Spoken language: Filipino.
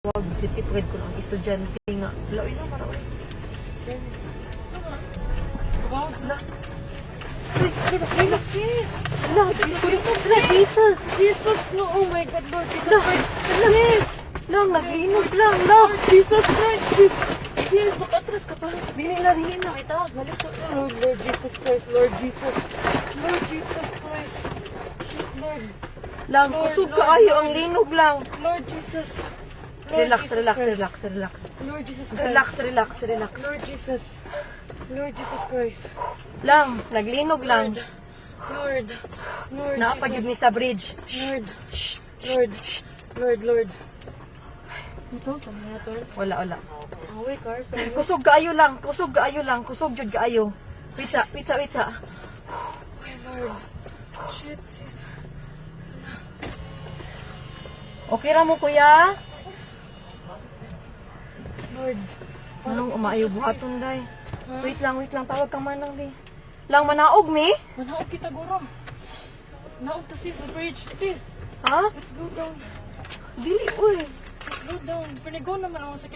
Wag, sitipred ko ng estudyante nga. Lawin na, marawin. Wow, Ala. Uy, ala, sis. Ala, Jesus. Jesus, no, oh my God, Lord Jesus Ala, Christ. ala. Lang, naglinog lang, lang. Jesus Christ, Jesus, makatras ka pa. Dili na, dili na. Ay, taas, balik ko. Lord Jesus Christ, Lord Jesus. Lord Jesus Christ. Shit, Lord. Lang, kusog kaayo ang linog lang. Lord Jesus. Lord Relax, Jesus relax, Christ. relax, relax. Lord Jesus Christ. Relax, relax, relax. Lord Jesus. Lord Jesus Christ. Lang, naglinog lang. Lord. Lord. Naapag yun Jesus. ni sa bridge. Lord. Lord. Lord, Lord. Ito, sa mga to. Wala, wala. Away, car, sa mga. Kusog kaayo lang, kusog kaayo lang, kusog jud kaayo. Pizza, pizza, pizza. Ay, Lord. Shit, sis. Okay ra mo kuya? Lord. Anong umaayo buhaton day? Ha? Wait lang, tawag kang manang di. Lang manaog mi? Manaog kita, guro. Naog to, sis, the bridge. Sis, Ha? let's go down. Dili uy. Let's go down. Panigo naman ako sa